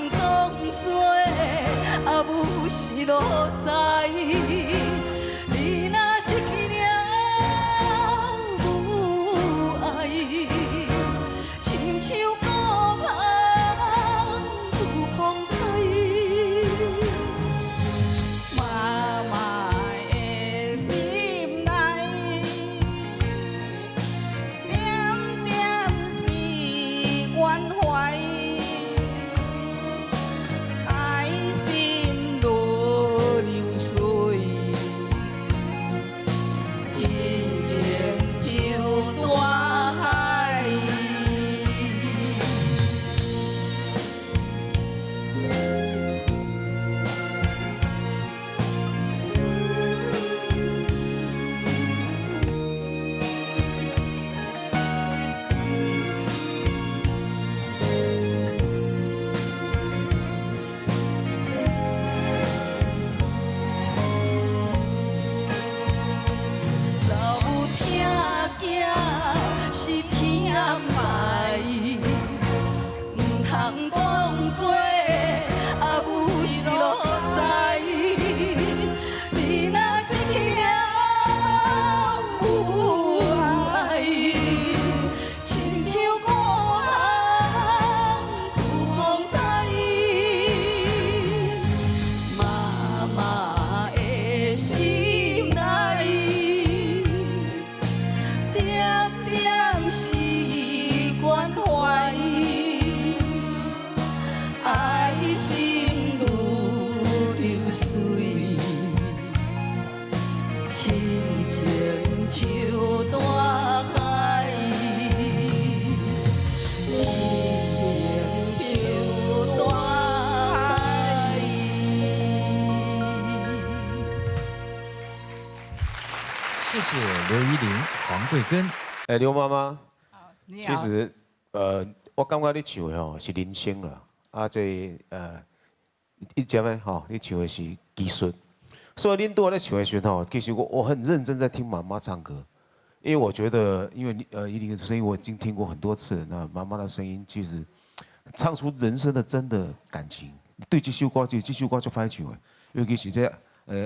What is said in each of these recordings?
当作啊母是路在，你若失去了母爱，亲像孤帆渡空台。妈妈的心内，点点是关怀。 爱心如流水，亲情像大海。老母疼囝是天爱，唔通当作啊母是路在。你若失去了母爱，亲像孤帆渡空台。妈妈的心内。 点点是关怀，爱心如流水，亲情像大海，亲情像大海。谢谢刘依玲、黄贵根。刘妈妈，你好，其实我感觉你唱的吼是人生啦，啊这一节呢吼，你唱的是技术，所以恁对我在唱的时候，其实我很认真在听妈妈唱歌，因为我觉得，因为依玲的声音我已经听过很多次了，那妈妈的声音其实唱出人生的真的感情。对这首歌，这首歌就拍唱的，尤其是这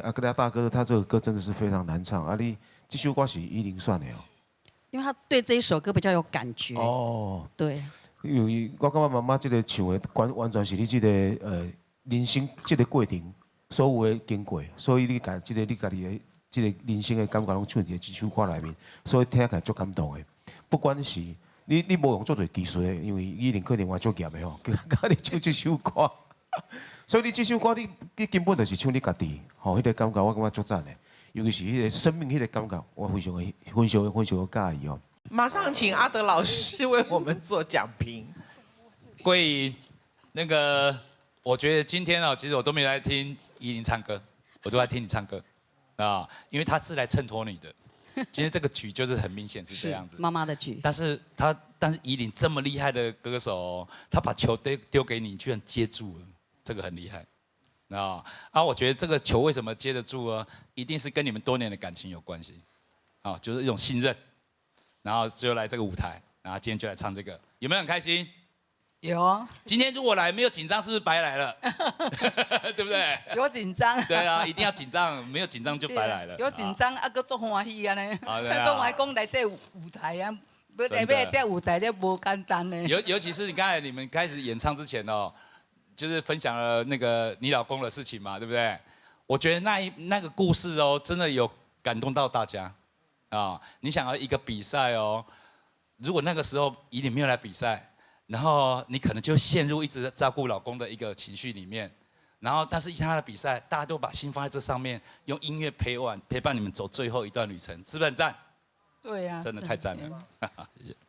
阿格达大哥他这个歌真的是非常难唱，啊你这首歌是依玲算的哦。 因为他对这一首歌比较有感觉。哦，对，因为我感觉妈妈这个唱的完全是你这个人生这个过程所有的经过，所以你家这个你家己的这个人生的感觉拢唱在这首歌里面，所以听起来足感动的。不管是你无用做对技术的，因为依然可能我足业的吼，教你唱这首歌，所以你这首歌你根本就是唱你家己，吼，迄个感觉我感觉足赞的。 尤其是迄个生命迄个感觉，我非常的介意哦。马上请阿德老师为我们做讲评。桂莹，那个，我觉得今天啊，其实我都没有来听依林唱歌，我都在听你唱歌啊，因为他是来衬托你的。今天这个曲就是很明显是这样子。妈妈的曲。但是依林这么厉害的歌手，他把球丢给你，居然接住了，这个很厉害。 我觉得这个球为什么接得住呢？一定是跟你们多年的感情有关系，就是一种信任，然后就来这个舞台，然后今天就来唱这个，有没有很开心？有啊，今天如果来没有紧张，是不是白来了？对不对？有紧张。对啊，一定要紧张，没有紧张就白来了。有紧张，啊，搁足欢喜啊呢！对啊足欢喜讲来这舞台啊，要来这舞台，这无简单呢。尤其是你们开始演唱之前哦。 就是分享了那个你老公的事情嘛，对不对？我觉得那个故事哦，真的有感动到大家啊！你想要一个比赛哦，如果那个时候依琳没有来比赛，然后你可能就陷入一直照顾老公的一个情绪里面，然后但是他的比赛，大家都把心放在这上面，用音乐陪伴你们走最后一段旅程，是不是很赞？对呀，真的太赞了，谢谢。